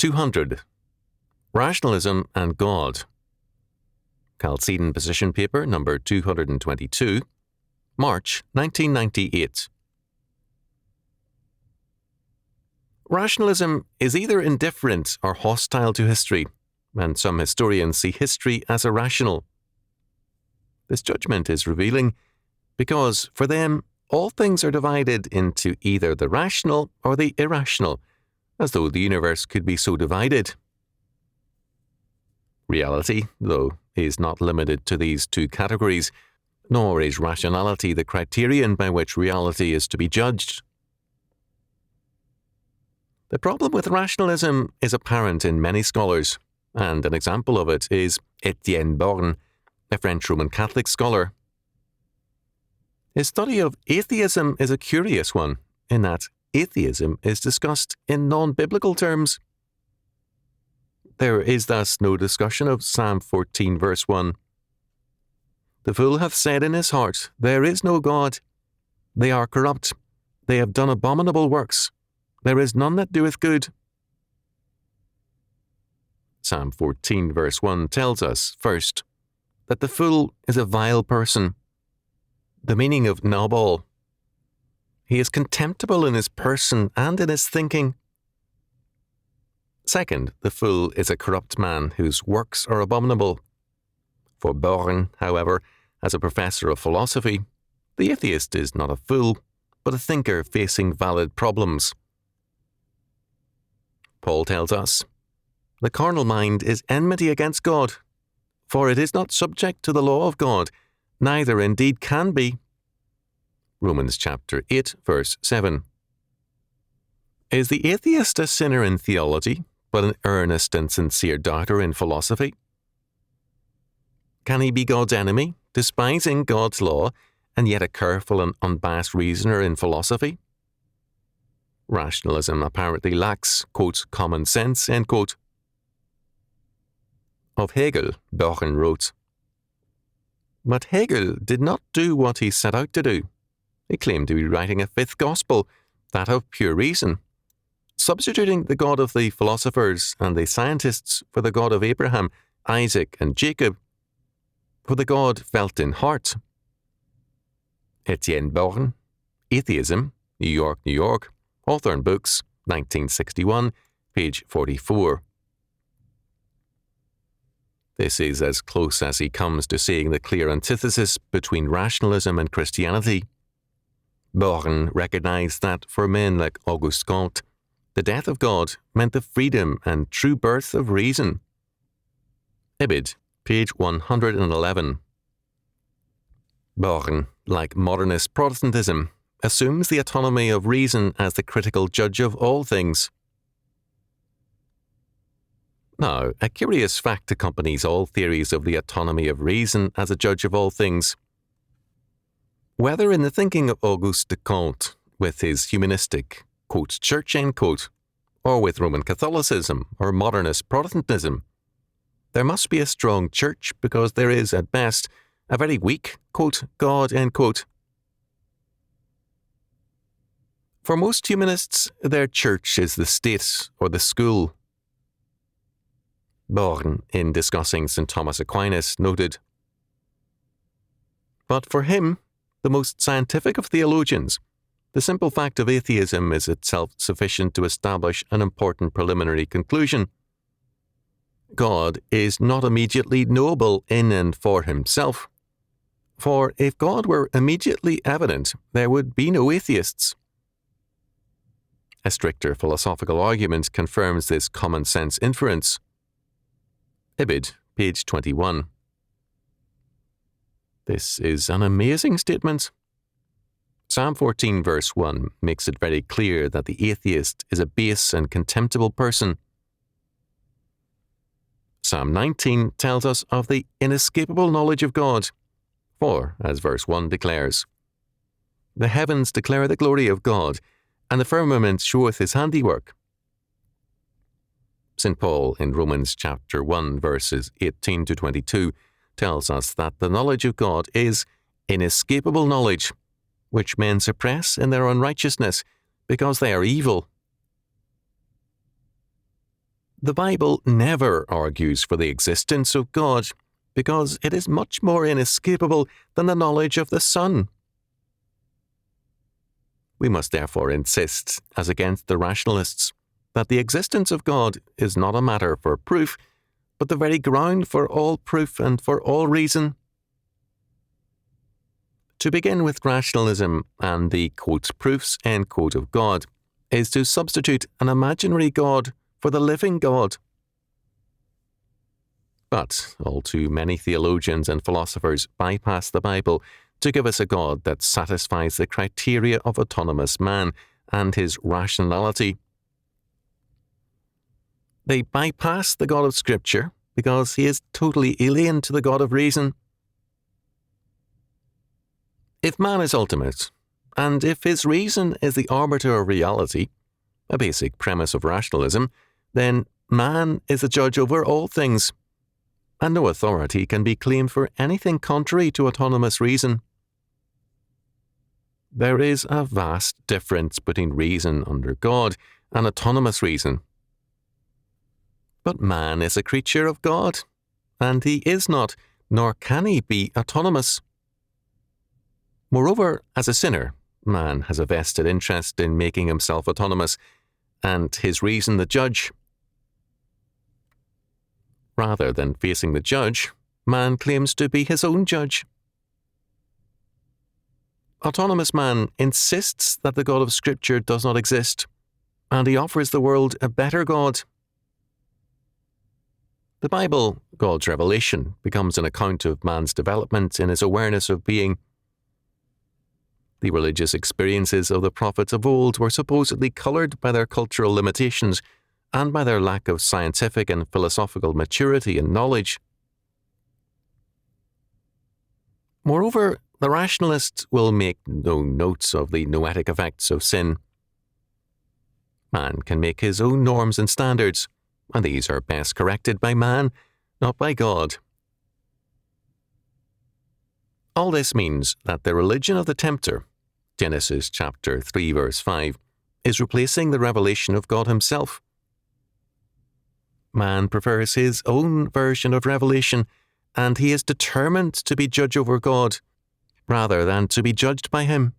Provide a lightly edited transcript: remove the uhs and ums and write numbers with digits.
200. Rationalism and God. Chalcedon Position Paper number 222, March 1998. Rationalism is either indifferent or hostile to history, and some historians see history as irrational. This judgment is revealing because, for them, all things are divided into either the rational or the irrational, as though the universe could be so divided. Reality, though, is not limited to these two categories, nor is rationality the criterion by which reality is to be judged. The problem with rationalism is apparent in many scholars, and an example of it is Etienne Born, a French Roman Catholic scholar. His study of atheism is a curious one, in that atheism is discussed in non-biblical terms. There is thus no discussion of Psalm 14 verse 1. The fool hath said in his heart, there is no God. They are corrupt. They have done abominable works. There is none that doeth good. Psalm 14 verse 1 tells us, first, that the fool is a vile person. The meaning of nabal. He is contemptible in his person and in his thinking. Second, the fool is a corrupt man whose works are abominable. For Born, however, as a professor of philosophy, the atheist is not a fool, but a thinker facing valid problems. Paul tells us, the carnal mind is enmity against God, for it is not subject to the law of God, neither indeed can be. Romans chapter 8, verse 7. Is the atheist a sinner in theology, but an earnest and sincere doubter in philosophy? Can he be God's enemy, despising God's law, and yet a careful and unbiased reasoner in philosophy? Rationalism apparently lacks, quote, common sense, end quote. Of Hegel, Born wrote, but Hegel did not do what he set out to do. He claimed to be writing a fifth gospel, that of pure reason, substituting the God of the philosophers and the scientists for the God of Abraham, Isaac, and Jacob, for the God felt in heart. Etienne Born, Atheism, New York, New York, Hawthorne Books, 1961, page 44. This is as close as he comes to seeing the clear antithesis between rationalism and Christianity. Born recognized that for men like Auguste Comte, the death of God meant the freedom and true birth of reason. Ibid, page 111. Born, like modernist Protestantism, assumes the autonomy of reason as the critical judge of all things. Now, a curious fact accompanies all theories of the autonomy of reason as a judge of all things. Whether in the thinking of Auguste de Comte, with his humanistic, quote, church, end quote, or with Roman Catholicism or modernist Protestantism, there must be a strong church because there is, at best, a very weak, quote, God, end quote. For most humanists, their church is the state or the school. Born, in discussing St. Thomas Aquinas, noted, but for him, the most scientific of theologians, the simple fact of atheism is itself sufficient to establish an important preliminary conclusion. God is not immediately knowable in and for himself. For if God were immediately evident, there would be no atheists. A stricter philosophical argument confirms this common sense inference. Ibid, page 21. This is an amazing statement. Psalm 14 verse 1 makes it very clear that the atheist is a base and contemptible person. Psalm 19 tells us of the inescapable knowledge of God. For, as verse 1 declares, the heavens declare the glory of God, and the firmament showeth his handiwork. St. Paul in Romans chapter 1 verses 18 to 22 tells us that the knowledge of God is inescapable knowledge, which men suppress in their unrighteousness, because they are evil. The Bible never argues for the existence of God, because it is much more inescapable than the knowledge of the Son. We must therefore insist, as against the rationalists, that the existence of God is not a matter for proof, but the very ground for all proof and for all reason. To begin with rationalism and the quote, proofs end quote of God is to substitute an imaginary God for the living God. But all too many theologians and philosophers bypass the Bible to give us a God that satisfies the criteria of autonomous man and his rationality. They bypass the God of Scripture because he is totally alien to the God of reason. If man is ultimate, and if his reason is the arbiter of reality, a basic premise of rationalism, then man is a judge over all things, and no authority can be claimed for anything contrary to autonomous reason. There is a vast difference between reason under God and autonomous reason. But man is a creature of God, and he is not, nor can he be autonomous. Moreover, as a sinner, man has a vested interest in making himself autonomous, and his reason the judge. Rather than facing the judge, man claims to be his own judge. Autonomous man insists that the God of Scripture does not exist, and he offers the world a better God. The Bible, God's revelation, becomes an account of man's development in his awareness of being. The religious experiences of the prophets of old were supposedly coloured by their cultural limitations and by their lack of scientific and philosophical maturity and knowledge. Moreover, the rationalist will make no notes of the noetic effects of sin. Man can make his own norms and standards, and these are best corrected by man, not by God. All this means that the religion of the tempter, Genesis chapter 3 verse 5, is replacing the revelation of God himself. Man prefers his own version of revelation, and he is determined to be judge over God, rather than to be judged by him.